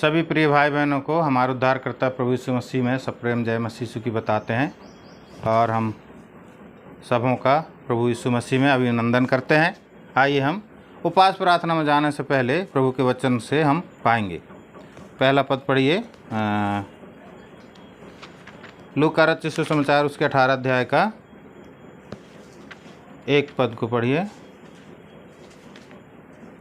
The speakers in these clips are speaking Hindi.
सभी प्रिय भाई बहनों को हमारे उद्धारकर्ता प्रभु यीशु मसीह में सप्रेम जय मसीह यीशु की बताते हैं और हम सबों का प्रभु यीशु मसीह में अभिनंदन करते हैं। आइए हम उपवास प्रार्थना में जाने से पहले प्रभु के वचन से हम पाएंगे। पहला पद पढ़िए, लूका रचित सुसमाचार उसके 18 अध्याय का 1 पद को पढ़िए।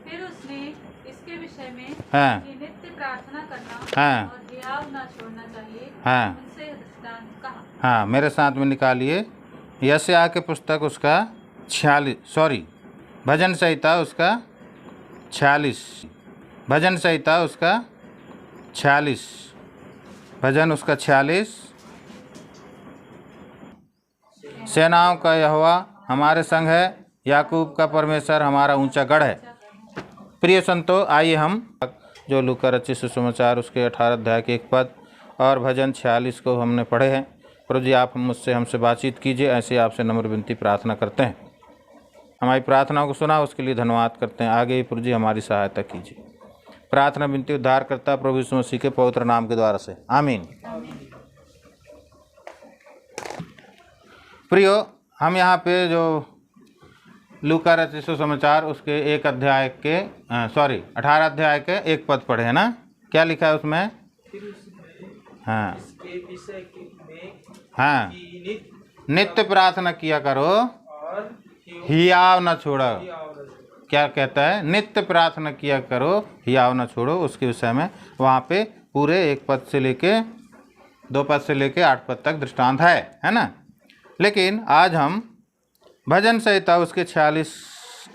फिर उसने इसके विषय में हाँ कि नित्य प्रार्थना करना हाँ और हियाव न छोड़ना चाहिए, हाँ उनसे दृष्टांत कहा। हाँ मेरे साथ में निकालिए यशायाह के पुस्तक उसका 46 भजन संहिता उसका 46 भजन संहिता उसका 46 भजन उसका 46। सेनाओं का यहोवा हमारे संग है, याकूब का परमेश्वर हमारा ऊंचा गढ़ है। प्रिय संतो, आइए हम जो लूका रचित सुसमाचार उसके 18 अध्याय के 1 पद और भजन 46 को हमने पढ़े हैं। प्रभु जी आप मुझसे हमसे बातचीत कीजिए, ऐसे आपसे नम्र विनती प्रार्थना करते हैं। हमारी प्रार्थनाओं को सुना उसके लिए धन्यवाद करते हैं। आगे ही प्रभु जी हमारी सहायता कीजिए। प्रार्थना विनती उद्धार करता प्रभु यीशु मसीह के पवित्र नाम के द्वारा से, आमीन। प्रियो, हम यहाँ पे जो लूका रचित सुसमाचार उसके 18 अध्याय के 1 पद पढ़े हैं ना। क्या लिखा है उसमें? हाँ हाँ, नित्य प्रार्थना किया करो, हियाव न छोड़ो। क्या कहता है? नित्य प्रार्थना किया करो, हियाव न छोड़ो। उसके विषय में वहाँ पे पूरे 1 पद से लेके 2 पद से लेके 8 पद तक दृष्टांत है ना। लेकिन आज हम भजन संहिता उसके 46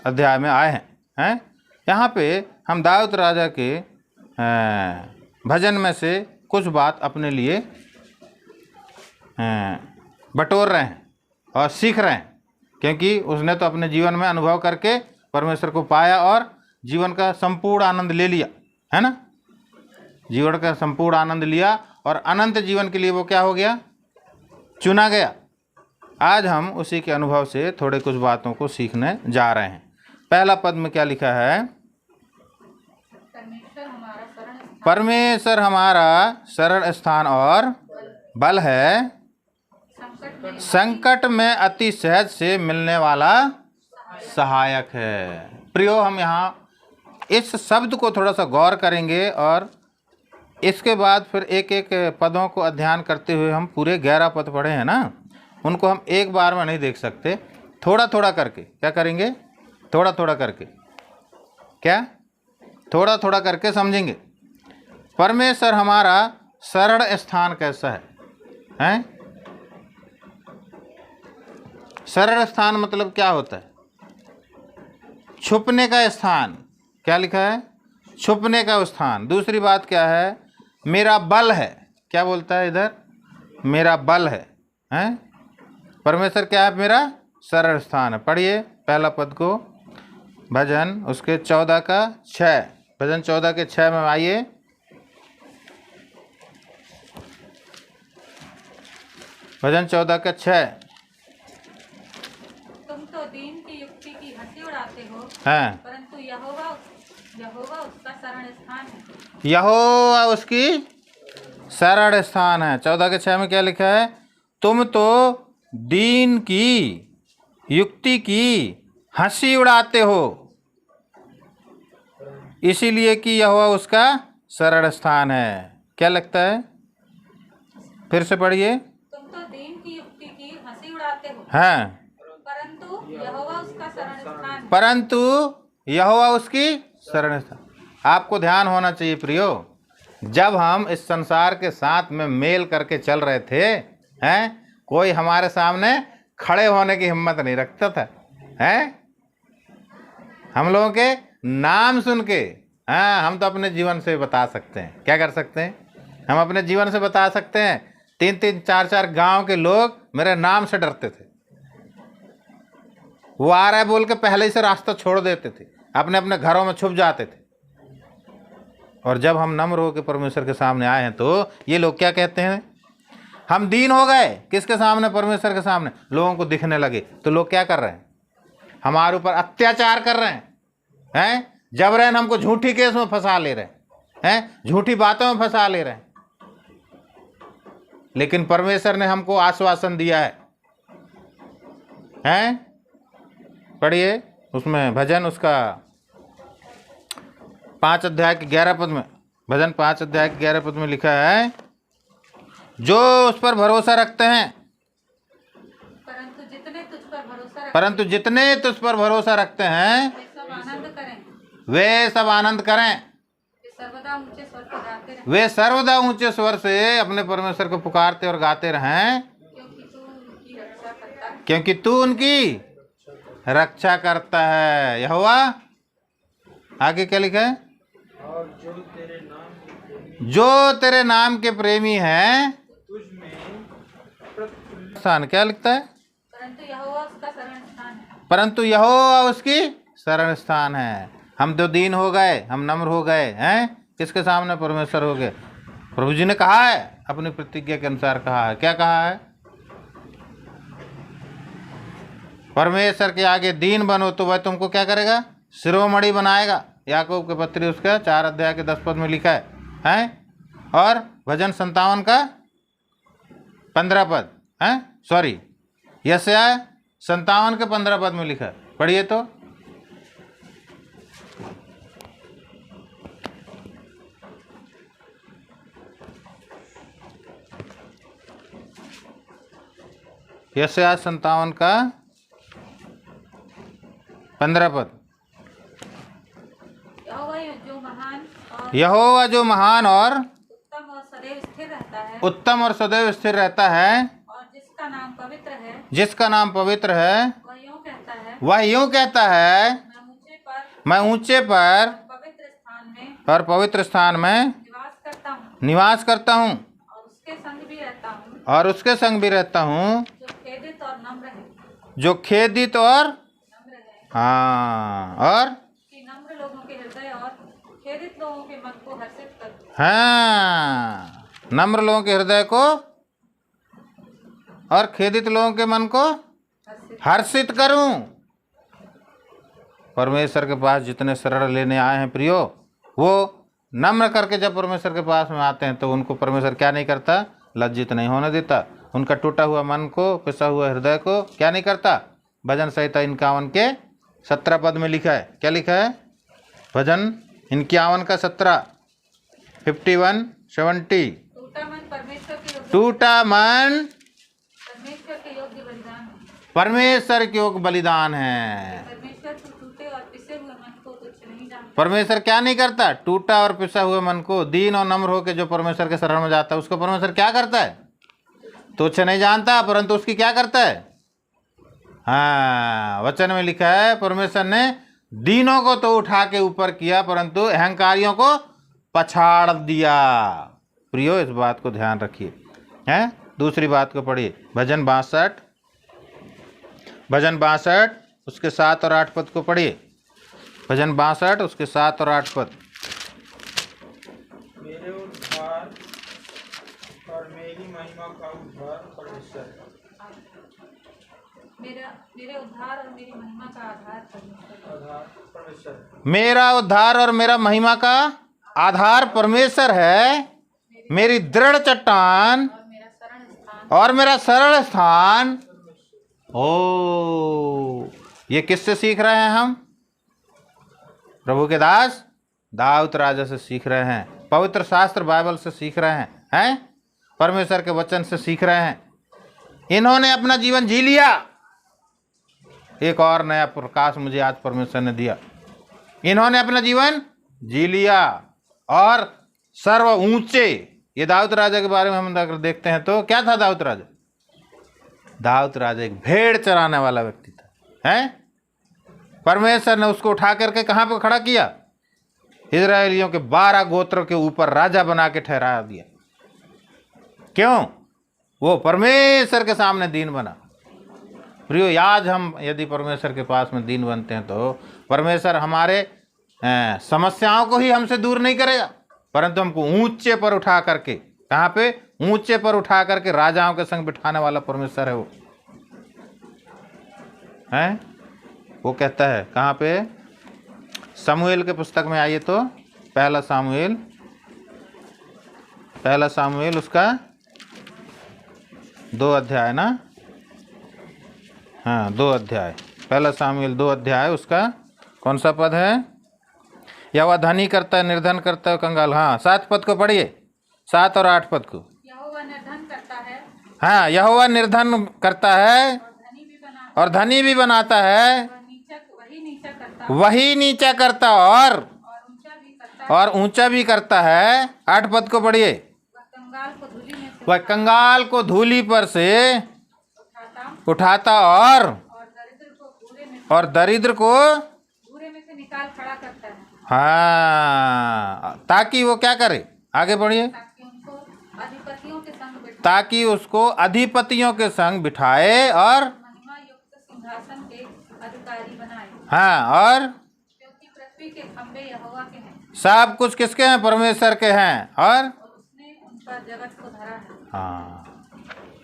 अध्याय में आए हैं। यहाँ पे हम दाऊद राजा के भजन में से कुछ बात अपने लिए बटोर रहे हैं और सीख रहे हैं, क्योंकि उसने तो अपने जीवन में अनुभव करके परमेश्वर को पाया और जीवन का संपूर्ण आनंद ले लिया, है ना। जीवन का संपूर्ण आनंद लिया और अनंत जीवन के लिए वो क्या हो गया? चुना गया। आज हम उसी के अनुभव से थोड़े कुछ बातों को सीखने जा रहे हैं। पहला पद में क्या लिखा है? परमेश्वर हमारा शरण स्थान और बल है, संकट में अति सहज से मिलने वाला सहायक है। प्रियो, हम यहाँ इस शब्द को थोड़ा सा गौर करेंगे और इसके बाद फिर एक एक पदों को अध्ययन करते हुए हम पूरे 11 पद पढ़े हैं ना, उनको हम एक बार में नहीं देख सकते। थोड़ा थोड़ा करके क्या करेंगे? थोड़ा थोड़ा करके क्या? थोड़ा थोड़ा करके समझेंगे। परमेश्वर हमारा शरण स्थान कैसा है? शरण स्थान मतलब क्या होता है? छुपने का स्थान। क्या लिखा है? छुपने का स्थान। दूसरी बात क्या है? मेरा बल है। क्या बोलता है इधर? मेरा बल है। परमेश्वर क्या है? मेरा शरण स्थान है। पढ़िए पहला पद को, भजन उसके 14 का 6। भजन 14 के 6 में आइए। भजन 14 का 6। तुम तो दीन की युक्ति की हंसी उड़ाते हो, परंतु यहोवा उसका शरण स्थान है। यहोवा उसकी शरण स्थान है। 14 के 6 में क्या लिखा है? तुम तो दीन की युक्ति की हंसी उड़ाते हो, इसीलिए कि यहोवा उसका शरण स्थान है। क्या लगता है? फिर से पढ़िए। तुम तो दीन की युक्ति की हंसी उड़ाते हो, परंतु यहोवा उसका शरण स्थान है। परंतु यहोवा उसकी शरण स्थान। आपको ध्यान होना चाहिए प्रियो, जब हम इस संसार के साथ में मेल करके चल रहे थे, कोई हमारे सामने खड़े होने की हिम्मत नहीं रखता था। हम लोगों के नाम सुन के हम तो अपने जीवन से बता सकते हैं। क्या कर सकते हैं? हम अपने जीवन से बता सकते हैं। 3-3, 4-4 गांव के लोग मेरे नाम से डरते थे। वो आ रहा है बोल के पहले ही से रास्ता छोड़ देते थे, अपने अपने घरों में छुप जाते थे। और जब हम नम्र होकर परमेश्वर के सामने आए हैं तो ये लोग क्या कहते हैं? हम दीन हो गए। किसके सामने? परमेश्वर के सामने। लोगों को दिखने लगे तो लोग क्या कर रहे हैं? हमारे ऊपर अत्याचार कर रहे हैं, जबरन हमको झूठी केस में फंसा ले रहे हैं। हैं, झूठी बातों में फंसा ले रहे हैं। लेकिन परमेश्वर ने हमको आश्वासन दिया है, हैं? पढ़िए उसमें भजन, उसका 5 अध्याय के 11 पद में, भजन 5 अध्याय के 11 पद में लिखा है, जो उस पर भरोसा रखते हैं, परंतु जितने तुझ पर भरोसा रखते परंतु जितने तुझ पर भरोसा रखते हैं वे सब आनंद करें, वे सब आनंद करें, वे सर्वदा ऊंचे स्वर पर गाते रहें, वे सर्वदा ऊंचे स्वर से अपने परमेश्वर को पुकारते और गाते रहें, क्योंकि तू उनकी रक्षा करता है। क्योंकि तू उनकी रक्षा करता है। यहोवा, आगे क्या लिखा है? और जो तेरे नाम के प्रेमी जो तेरे नाम के प्रेमी हैं, तुझ में प्रफुल्लित स्थान क्या लिखता है? परंतु यहोवा उसका शरण स्थान है। परंतु यहोवा उसकी शरण स्थान है। हम तो दीन हो गए, हम नम्र हो गए हैं, किसके सामने? परमेश्वर हो गए। प्रभु जी ने कहा है, अपनी प्रतिज्ञा के अनुसार कहा है। क्या कहा है? परमेश्वर के आगे दीन बनो तो वह तुमको क्या करेगा? शिरोमणि बनाएगा। याकूब के पत्री उसका 4 अध्याय के 10 पद में लिखा है, हैं? और भजन 57 का 15 पद, हैं? सॉरी, यशायाह 57 के 15 पद में लिखा है। पढ़िए तो। यशायाह 57 का 15 पद। यहोवा जो महान और यहोवा जो महान और उत्तम और सदैव स्थिर रहता है, उत्तम और सदैव स्थिर रहता है, और जिसका नाम पवित्र है, जिसका नाम पवित्र है, वह यूं कहता है, वह यूं कहता है, मैं ऊंचे पर पवित्र स्थान में और पवित्र स्थान में निवास करता हूँ और उसके संग भी रहता हूँ, और उसके संग भी रहता हूँ, जो खेदित और नम्र है, जो खेदित और नम्र है, हाँ और कि नम्र लोगों के हृदय और खेदित लोगों के मन को हर्षित कर। हाँ, नम्र लोगों के हृदय को और खेदित लोगों के मन को हर्षित करूं। परमेश्वर के पास जितने शरण लेने आए हैं प्रियो, वो नम्र करके जब परमेश्वर के पास में आते हैं तो उनको परमेश्वर क्या नहीं करता? लज्जित नहीं होने देता। उनका टूटा हुआ मन को, पिसा हुआ हृदय को क्या नहीं करता? भजन संहिता 51 के 17 पद में लिखा है। क्या लिखा है? भजन 51 का 17, 51, 70। टूटा मन परमेश्वर के योग्य, टूटा मन परमेश्वर के योग्य बलिदान है। परमेश्वर के योग्य बलिदान है। परमेश्वर को टूटे और पिसे हुए मन को तुच्छ नहीं जानता। परमेश्वर क्या नहीं करता? टूटा और पिसा हुए मन को, दीन और नम्र होकर जो परमेश्वर के शरण में जाता है उसको परमेश्वर क्या करता है? तुच्छ नहीं जानता, परंतु उसकी क्या करता है? हाँ, वचन में लिखा है, परमेश्वर ने दीनों को तो उठा के ऊपर किया, परंतु अहंकारियों को पछाड़ दिया। प्रियो, इस बात को ध्यान रखिए। हैं? दूसरी बात को पढ़िए, भजन 62, भजन 62 उसके 7 और 8 पद को पढ़िए। भजन 62 उसके 7 और 8 पद। मेरे उद्धार और मेरी महिमा का उद्धार परमेश्वर है। मेरे उद्धार और मेरी महिमा का आधार परमेश्वर है। आधार परमेश्वर है। मेरा उद्धार और मेरा महिमा का आधार परमेश्वर है, मेरी दृढ़ चट्टान और मेरा शरण स्थान। और मेरा सरल स्थान। ओ, ये किससे सीख रहे हैं हम? प्रभु के दास दाऊद राजा से सीख रहे हैं, पवित्र शास्त्र बाइबल से सीख रहे हैं, परमेश्वर के वचन से सीख रहे हैं। इन्होंने अपना जीवन जी लिया। एक और नया प्रकाश मुझे आज परमेश्वर ने दिया। इन्होंने अपना जीवन जी लिया और सर्व ऊंचे, ये दाऊद राजा के बारे में हम अगर देखते हैं तो क्या था दाऊद राजा? दाऊद राजा एक भेड़ चराने वाला व्यक्ति था, हैं? परमेश्वर ने उसको उठा करके कहाँ पे खड़ा किया? इजरायलियों के 12 गोत्रों के ऊपर राजा बना के ठहरा दिया। क्यों? वो परमेश्वर के सामने दीन बना। प्रियो, आज हम यदि परमेश्वर के पास में दीन बनते हैं तो परमेश्वर हमारे समस्याओं को ही हमसे दूर नहीं करेगा, परंतु हमको ऊंचे पर उठा करके, कहाँ पे? ऊंचे पर उठा करके राजाओं के संग बिठाने वाला परमेश्वर है वो, हैं? वो कहता है कहाँ पे? समूएल के पुस्तक में आइए तो, पहला सामुएल पहला सामुएल उसका 2 अध्याय ना, हाँ 2 अध्याय, पहला सामुएल 2 अध्याय उसका कौन सा पद है? यहोवा धनी करता है, निर्धन करता है, कंगाल। हाँ 7 पद को पढ़िए, 7 और 8 पद को। यहोवा निर्धन करता है हाँ यहोवा निर्धन करता है और धनी भी बनाता है, वही नीचा करता और ऊंचा भी करता है। 8 पद को पढ़िए। वह कंगाल को धूली पर से उठाता और दरिद्र को बुरे में से निकाल खड़ा करता है, हाँ ताकि वो क्या करे? आगे बढ़िए। ताकि उसको अधिपतियों के संग बिठाए और महिमा युक्त सिंहासन के अधिकारी बनाए। हाँ और क्योंकि पृथ्वी के खंभे यहोवा के हैं, सब कुछ किसके हैं? परमेश्वर के हैं। और उसने उन पर जगत को धरा है। हाँ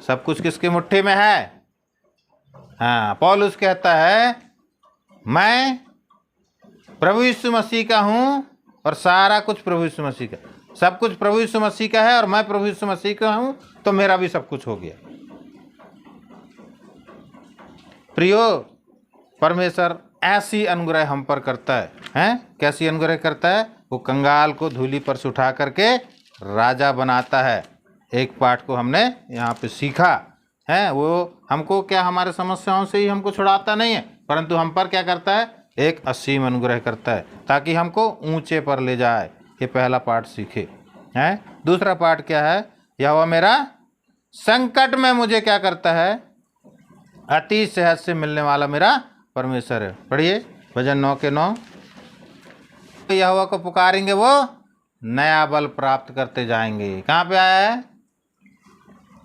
सब कुछ किसकी मुट्ठी में है? हाँ पौलुस कहता है मैं प्रभु यीशु मसीह का हूँ और सारा कुछ प्रभु यीशु मसीह का, सब कुछ प्रभु यीशु मसीह का है और मैं प्रभु यीशु मसीह का हूँ, तो मेरा भी सब कुछ हो गया। प्रियो, परमेश्वर ऐसी अनुग्रह हम पर करता है, हैं? कैसी अनुग्रह करता है? वो कंगाल को धूली पर से उठा करके राजा बनाता है। एक पाठ को हमने यहाँ पे सीखा है। वो हमको क्या हमारे समस्याओं से ही हमको छुड़ाता नहीं है, परंतु हम पर क्या करता है? एक असीम अनुग्रह करता है ताकि हमको ऊंचे पर ले जाए। ये पहला पाठ सीखे हैं। दूसरा पाठ क्या है? यहोवा मेरा संकट में मुझे क्या करता है? अति सेहत से मिलने वाला मेरा परमेश्वर है। पढ़िए भजन 9 के 9। यहोवा को पुकारेंगे वो नया बल प्राप्त करते जाएंगे। कहाँ पे आया है?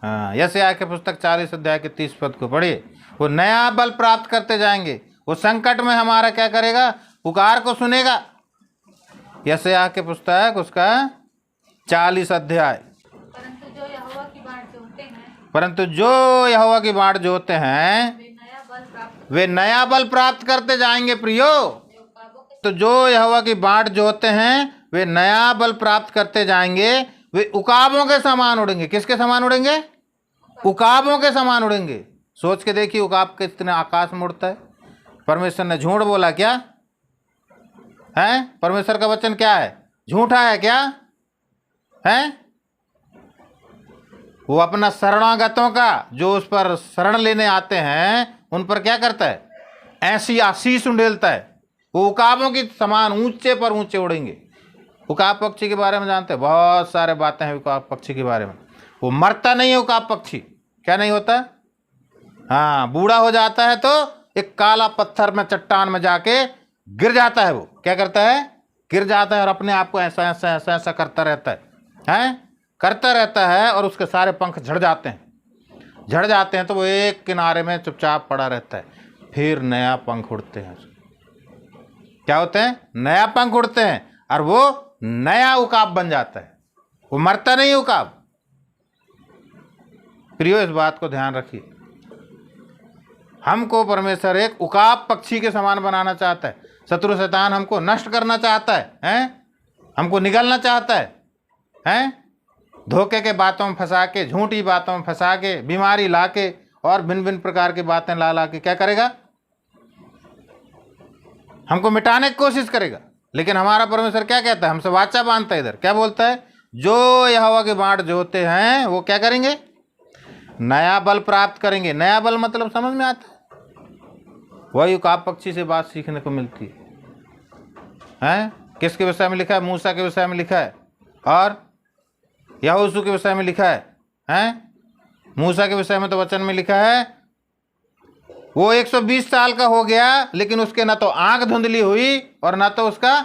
हाँ यशायाह के पुस्तक 40 अध्याय के 30 पद को पढ़िए। वो नया बल प्राप्त करते जाएंगे। वो संकट में हमारा क्या करेगा? पुकार को सुनेगा। यशायाह के पुस्तक उसका 40 अध्याय। परंतु जो यहोवा की बाट जोहते हैं, परंतु जो यहोवा की बाट जोहते हैं वे नया बल प्राप्त करते जाएंगे। प्रियो, तो जो यहोवा की बाट जोहते हैं वे नया बल प्राप्त करते जाएंगे। वे उकाबों के समान उड़ेंगे। किसके समान उड़ेंगे? उकाबों के समान उड़ेंगे। सोच के देखिए उकाब कितने आकाश में उड़ता है। परमेश्वर ने झूठ बोला क्या है? परमेश्वर का वचन क्या है? झूठा है क्या है? वो अपना शरणागतों का जो उस पर शरण लेने आते हैं उन पर क्या करता है? ऐसी आशीष उंडेलता है। वो उकाबों की समान ऊंचे पर ऊंचे उड़ेंगे। उकाब पक्षी के बारे में जानते हैं? बहुत सारे बातें हैं उकाब पक्षी के बारे में। वो मरता नहीं है उकाब पक्षी। क्या नहीं होता? हाँ बूढ़ा हो जाता है तो एक काला पत्थर में चट्टान में जाके गिर जाता है। वो क्या करता है? गिर जाता है और अपने आप को ऐसा ऐसा ऐसा ऐसा करता रहता है करता रहता है और उसके सारे पंख झड़ जाते हैं तो वो एक किनारे में चुपचाप पड़ा रहता है। फिर नया पंख उड़ते हैं। क्या होते हैं? नया पंख उड़ते हैं और वो नया उकाब बन जाता है। वो मरता नहीं उकाब। प्रियो, इस बात को ध्यान रखिए। हमको परमेश्वर एक उकाब पक्षी के समान बनाना चाहता है। शत्रु शैतान हमको नष्ट करना चाहता है, हमको निगलना चाहता है, धोखे के बातों में फंसा के, झूठी बातों में फंसा के, बीमारी ला के और भिन्न भिन्न प्रकार की बातें ला के क्या करेगा? हमको मिटाने की कोशिश करेगा। लेकिन हमारा परमेश्वर क्या कहता है? हमसे वाचा बांधता है। इधर क्या बोलता है? जो यहोवा की बाट जोहते हैं वो क्या करेंगे? नया बल प्राप्त करेंगे। नया बल मतलब समझ में आता है? वही उकाब पक्षी से बात सीखने को मिलती है। किसके विषय में लिखा है? मूसा के विषय में लिखा है और यहोशू के विषय में लिखा है। मूसा के विषय में तो वचन में लिखा है वो 120 साल का हो गया, लेकिन उसके ना तो आंख धुंधली हुई और ना तो उसका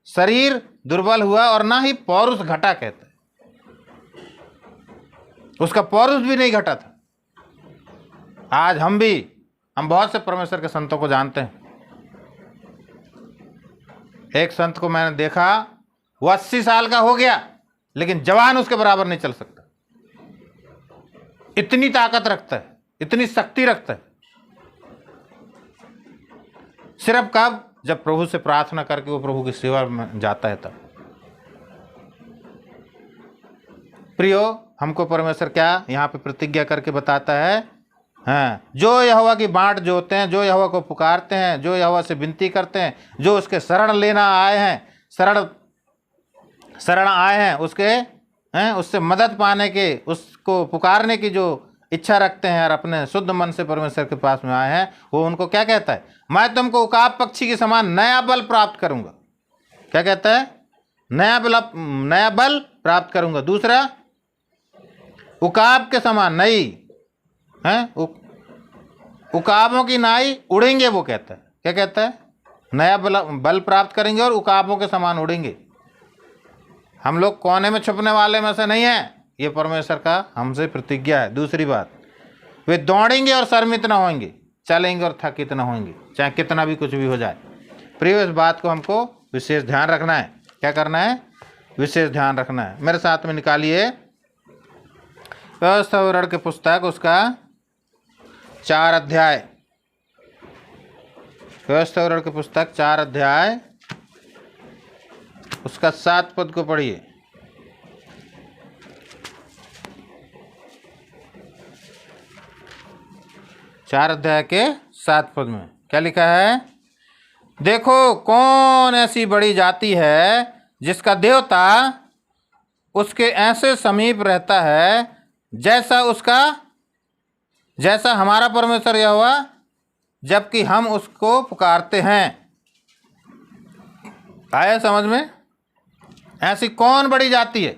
शरीर दुर्बल हुआ और ना ही पौरुष घटा। कहता है उसका पौरुष भी नहीं घटा था। आज हम बहुत से परमेश्वर के संतों को जानते हैं। एक संत को मैंने देखा, वो 80 साल का हो गया लेकिन जवान उसके बराबर नहीं चल सकता। इतनी ताकत रखता है, इतनी शक्ति रखता है। सिर्फ कब? जब प्रभु से प्रार्थना करके वो प्रभु की सेवा में जाता है तब। प्रियो, हमको परमेश्वर क्या यहाँ पे प्रतिज्ञा करके बताता है, हाँ, जो यहोवा की बाट जोतते हैं, जो यहोवा को पुकारते हैं, जो यहोवा से विनती करते हैं, जो उसके शरण लेना आए हैं, शरण आए हैं, उससे मदद पाने के, उसको पुकारने की जो इच्छा रखते हैं और अपने शुद्ध मन से परमेश्वर के पास में आए हैं, वो उनको क्या कहता है, मैं तुमको उकाब पक्षी के समान नया बल प्राप्त करूंगा। क्या कहता है, नया बल प्राप्त करूंगा। दूसरा, उकाब के समान नई है, उकाबों की नाई उड़ेंगे, वो कहता है। क्या कहता है, नया बल प्राप्त करेंगे और उकाबों के समान उड़ेंगे। हम लोग कोने में छुपने वाले में से नहीं हैं, ये परमेश्वर का हमसे प्रतिज्ञा है। दूसरी बात, वे दौड़ेंगे और शर्मित न होंगे, चलेंगे और थकित न होंगे, चाहे कितना भी कुछ भी हो जाए। प्रिय, इस बात को हमको विशेष ध्यान रखना है। क्या करना है, विशेष ध्यान रखना है। मेरे साथ में निकालिए व्यवस्था विवरण की पुस्तक, उसका 4 अध्याय, व्यवस्था विवरण की पुस्तक 4 अध्याय, उसका 7 पद को पढ़िए। चार अध्याय के 7 पद में क्या लिखा है, देखो कौन ऐसी बड़ी जाति है जिसका देवता उसके ऐसे समीप रहता है जैसा हमारा परमेश्वर यहोवा, जबकि हम उसको पुकारते हैं। आया समझ में? ऐसी कौन बड़ी जाति है,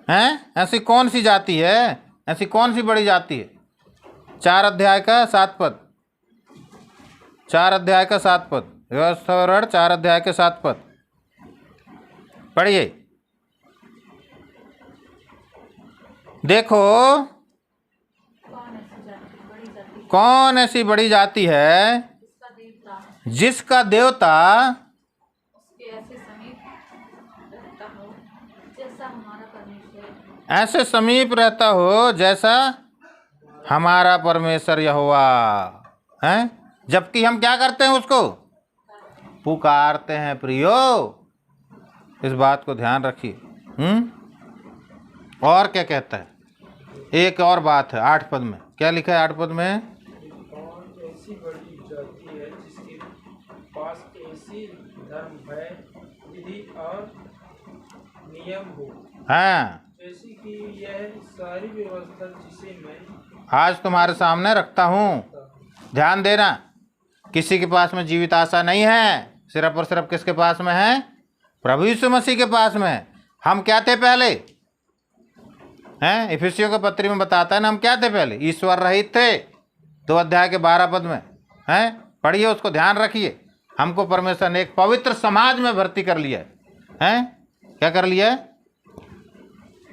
हैं? ऐसी कौन सी जाति है, ऐसी कौन सी बड़ी जाति है? 4 अध्याय का 7 पद, 4 अध्याय का 7 पद, व्यवस्था विवरण 4 अध्याय के 7 पद पढ़िए। देखो कौन ऐसी बड़ी जाति है जिसका देवता ऐसे समीप रहता हो जैसा हमारा परमेश्वर यहोवा है, जबकि हम क्या करते हैं, उसको पुकारते हैं। प्रियो, इस बात को ध्यान रखिए। और क्या कहता है, एक और बात है 8 पद में, क्या लिखा है 8 पद में, कौन ऐसी बड़ी जाति है जिसके पास ऐसी धर्म भय विधि और नियम हो, हाँ, जैसी कि यह सारी व्यवस्था जिसे मैं आज तुम्हारे सामने रखता हूँ। ध्यान देना, किसी के पास में जीवित आशा नहीं है, सिर्फ और सिर्फ किसके पास में है, प्रभु यीशु मसीह के पास में है। हम क्या थे पहले, हैं? इफिसियों के पत्री में बताता है ना, हम क्या थे पहले, ईश्वर रहित थे, 2 अध्याय के 12 पद में, हैं? पढ़िए, उसको ध्यान रखिए। हमको परमेश्वर ने एक पवित्र समाज में भर्ती कर लिया है, हैं? क्या कर लिया है,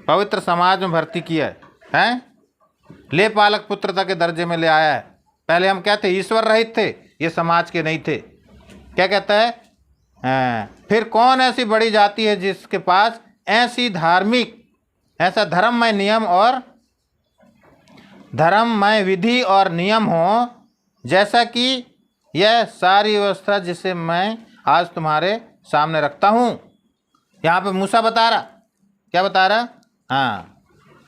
पवित्र समाज में भर्ती किया है, हैं? ले पालक पुत्रता के दर्जे में ले आया है। पहले हम क्या थे, ईश्वर रहित थे, ये समाज के नहीं थे। क्या कहता है, फिर कौन ऐसी बड़ी जाति है जिसके पास ऐसा धर्ममय नियम और धर्ममय विधि और नियम हो, जैसा कि यह सारी व्यवस्था जिसे मैं आज तुम्हारे सामने रखता हूँ। यहाँ पे मूसा बता रहा, क्या बता रहा, हाँ,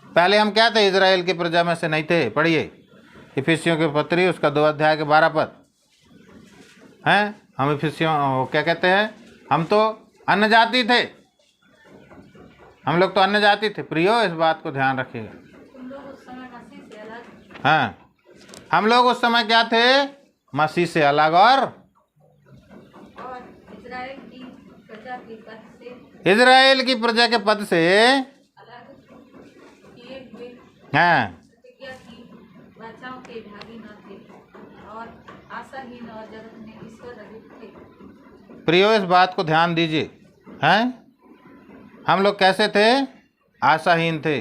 पहले हम क्या थे, इजराइल की प्रजा में से नहीं थे। पढ़िए इफिसियों के पत्री, उसका 2 अध्याय के 12 पद, हैं? हम इफिसियों क्या कहते हैं, हम तो अन्य जाति थे, हम लोग तो अन्य जाति थे। प्रियो, इस बात को ध्यान रखिएगा। तुम लोग उस समय मसीह से अलग, हाँ, हम लोग उस समय क्या थे, मसीह से अलग, और इजराइल की प्रजा के पद से, इजराइल की प्रजा के पद से अलग किए हुए हाँ, प्रतिज्ञा की वाचाओं के भागी न थे, और आशाहीन और जगत में ईश्वर रहित थे। प्रियो, इस बात को ध्यान दीजिए, हैं? हम लोग कैसे थे, आशाहीन थे,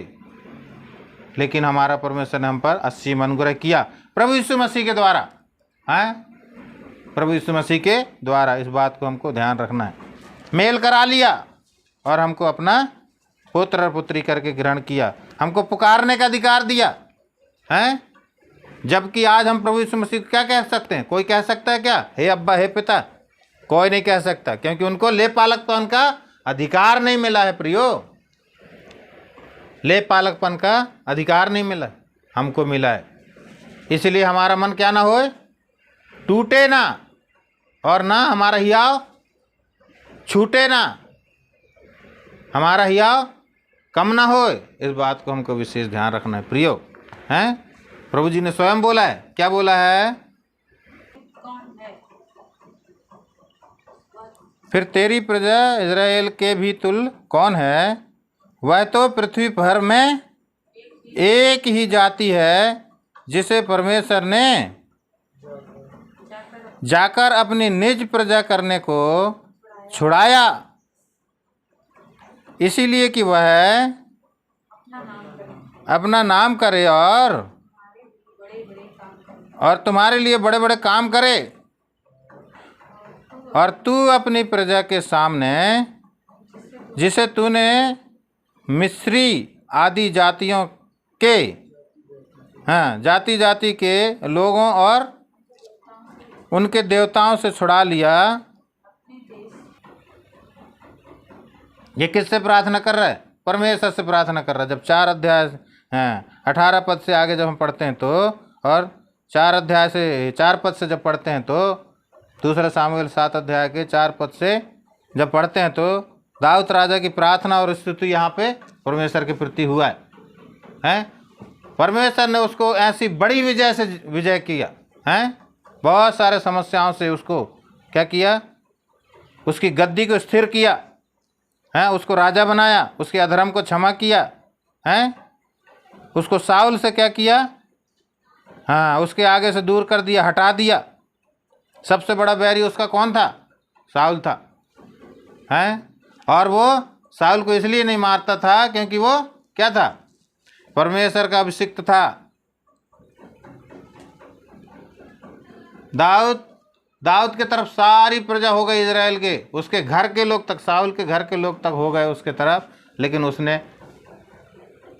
लेकिन हमारा परमेश्वर ने हम पर असीम अनुग्रह किया प्रभु यीशु मसीह के द्वारा, हैं? प्रभु यीशु मसीह के द्वारा। इस बात को हमको ध्यान रखना है। मेल करा लिया और हमको अपना पुत्र और पुत्री करके ग्रहण किया, हमको पुकारने का अधिकार दिया, हैं? जबकि आज हम प्रभु यीशु मसीह को क्या कह सकते हैं, कोई कह सकता है क्या, हे अब्बा, हे पिता? कोई नहीं कह सकता, क्योंकि उनको ले पालक तो उनका अधिकार नहीं मिला है। प्रियो, लेपालकपन का अधिकार नहीं मिला, हमको मिला है। इसलिए हमारा मन क्या ना होए, टूटे ना, और ना हमारा हियाव छूटे ना, हमारा हियाव कम ना होए। इस बात को हमको विशेष ध्यान रखना है प्रियो, हैं। प्रभु जी ने स्वयं बोला है, क्या बोला है? कौन है? फिर तेरी प्रजा इज़राइल के भी तुल्य कौन है? वह तो पृथ्वी भर में एक ही जाति है जिसे परमेश्वर ने जाकर अपनी निज प्रजा करने को छुड़ाया, इसीलिए कि वह अपना नाम करे और तुम्हारे लिए बड़े बड़े काम करे। और तू अपनी प्रजा के सामने, जिसे तूने मिस्री आदि जातियों के, हाँ, जाति जाति के लोगों और उनके देवताओं से छुड़ा लिया। ये किससे प्रार्थना कर रहा है? परमेश्वर से प्रार्थना कर रहा है। जब 4 अध्याय 18 पद से आगे जब हम पढ़ते हैं तो, और 4 अध्याय से 4 पद से जब पढ़ते हैं तो, दूसरा सामुएल 7 अध्याय के 4 पद से जब पढ़ते हैं तो दाऊद राजा की प्रार्थना और स्तुति यहाँ पे परमेश्वर के प्रति हुआ है। परमेश्वर ने उसको ऐसी बड़ी विजय से विजय किया है, बहुत सारे समस्याओं से उसको क्या किया, उसकी गद्दी को स्थिर किया है, उसको राजा बनाया, उसके अधर्म को क्षमा किया है, उसको साउल से क्या किया, हाँ, उसके आगे से दूर कर दिया, हटा दिया। सबसे बड़ा बैरी उसका कौन था? साउल था, हैं। और वो साउल को इसलिए नहीं मारता था क्योंकि वो क्या था? परमेश्वर का अभिषिक्त था। दाऊद के तरफ सारी प्रजा हो गई इजराइल के, उसके घर के लोग तक, साउल के घर के लोग तक हो गए उसके तरफ, लेकिन उसने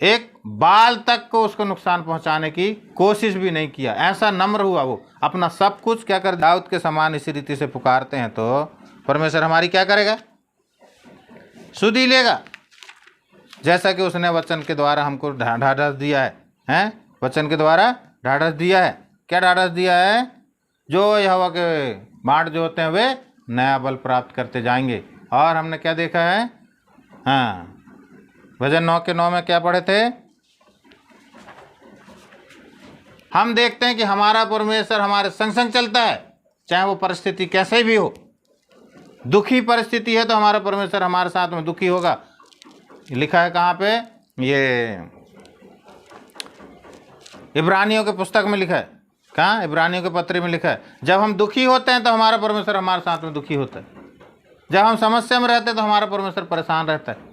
एक बाल तक को उसको नुकसान पहुंचाने की कोशिश भी नहीं किया। ऐसा नम्र हुआ वो, अपना सब कुछ क्या कर, दाऊद के समान इसी रीति से पुकारते हैं तो परमेश्वर हमारी क्या करेगा? सुधि लेगा। जैसा कि उसने वचन के द्वारा हमको ढाढ़स दिया है, हैं? वचन के द्वारा ढाढ़स दिया है। क्या ढाढ़स दिया है? जो यहोवा के बाट जो होते हैं वे नया बल प्राप्त करते जाएंगे। और हमने क्या देखा है? हाँ, भजन 9 के 9 में क्या पढ़े थे? हम देखते हैं कि हमारा परमेश्वर हमारे संग संग चलता है, चाहे वो परिस्थिति कैसे भी हो। दुखी परिस्थिति है तो हमारा परमेश्वर हमारे साथ में दुखी होगा। लिखा है कहाँ पे? ये इब्रानियों के पुस्तक में लिखा है। कहाँ? इब्रानियों के पत्र में लिखा है, जब हम दुखी होते हैं तो हमारा परमेश्वर हमारे साथ में दुखी होता है। जब हम समस्या में रहते हैं तो हमारा परमेश्वर परेशान रहता है।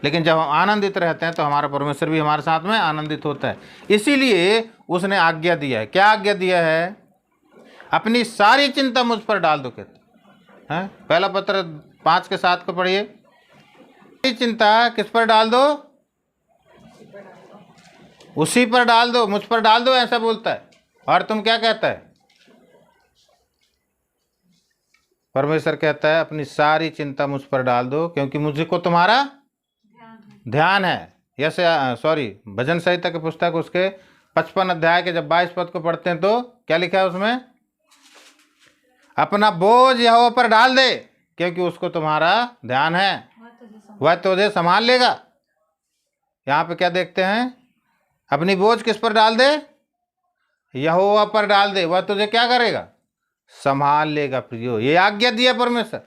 लेकिन जब हम आनंदित रहते हैं तो हमारा परमेश्वर भी हमारे साथ में आनंदित होता है। इसीलिए उसने आज्ञा दिया है। क्या आज्ञा दिया है? अपनी सारी चिंता मुझ पर डाल दो, कहते हैं। पहला पत्र 5 के 7 को पढ़िए। चिंता किस पर डाल दो? उसी पर डाल दो, मुझ पर डाल दो, ऐसा बोलता है। और तुम क्या कहता है? परमेश्वर कहता है अपनी सारी चिंता मुझ पर डाल दो क्योंकि मुझको तुम्हारा ध्यान है। जैसे भजन संहिता की पुस्तक उसके 55 अध्याय के जब 22 पद को पढ़ते हैं तो क्या लिखा है उसमें? अपना बोझ यहोवा पर डाल दे क्योंकि उसको तुम्हारा ध्यान है, वह तुझे संभाल लेगा। यहाँ पे क्या देखते हैं? अपनी बोझ किस पर डाल दे? यहोवा पर डाल दे, वह तुझे क्या करेगा? संभाल लेगा। प्रियो, ये आज्ञा दिया परमेश्वर।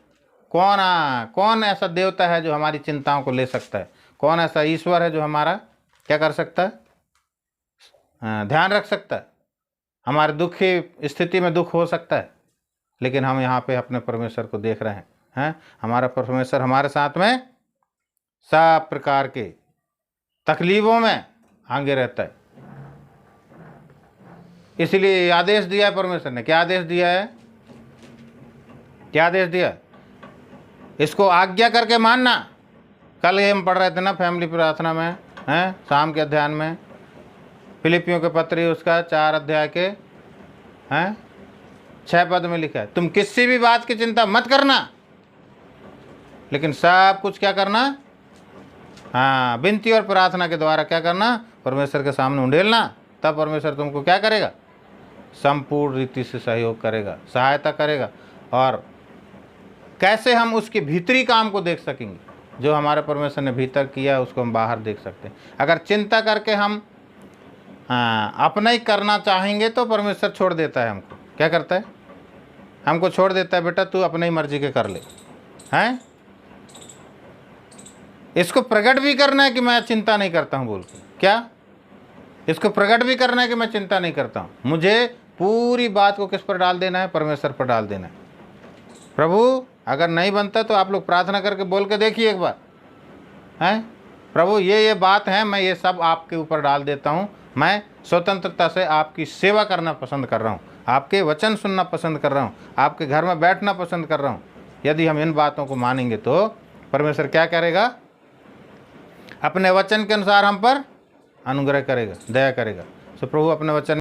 कौन ऐसा देवता है जो हमारी चिंताओं को ले सकता है? कौन ऐसा ईश्वर है जो हमारा क्या कर सकता है? ध्यान रख सकता है। हमारे दुखी स्थिति में दुख हो सकता है, लेकिन हम यहाँ पे अपने परमेश्वर को देख रहे हैं। हमारा परमेश्वर हमारे साथ में सब प्रकार के तकलीफों में आगे रहता है। इसलिए आदेश दिया है परमेश्वर ने। क्या आदेश दिया है? क्या आदेश दिया? इसको आज्ञा करके मानना। कल हम पढ़ रहे थे ना फैमिली प्रार्थना में, हैं, शाम के अध्याय में, फिलिपियों के पत्र उसका 4 अध्याय के 6 पद में लिखा है, तुम किसी भी बात की चिंता मत करना, लेकिन सब कुछ क्या करना? हाँ, विनती और प्रार्थना के द्वारा क्या करना, परमेश्वर के सामने उंडेलना, तब परमेश्वर तुमको क्या करेगा, संपूर्ण रीति से सहयोग करेगा, सहायता करेगा। और कैसे हम उसके भीतरी काम को देख सकेंगे, जो हमारे परमेश्वर ने भीतर किया उसको हम बाहर देख सकते हैं। अगर चिंता करके हम अपना ही करना चाहेंगे तो परमेश्वर छोड़ देता है हमको। क्या करता है, हमको छोड़ देता है, बेटा तू अपनी मर्जी के कर ले। हैं, इसको प्रकट भी करना है कि मैं चिंता नहीं करता हूँ बोल के, क्या इसको प्रकट भी करना है कि मैं चिंता नहीं करता हूँ। मुझे पूरी बात को किस पर डाल देना है, परमेश्वर पर डाल देना है। प्रभु अगर नहीं बनता तो आप लोग प्रार्थना करके बोल के देखिए एक बार, हैं प्रभु ये बात है, मैं ये सब आपके ऊपर डाल देता हूँ, मैं स्वतंत्रता से आपकी सेवा करना पसंद कर रहा हूँ, आपके वचन सुनना पसंद कर रहा हूँ, आपके घर में बैठना पसंद कर रहा हूँ। यदि हम इन बातों को मानेंगे तो परमेश्वर क्या करेगा, अपने वचन के अनुसार हम पर अनुग्रह करेगा, दया करेगा। सो प्रभु अपने वचन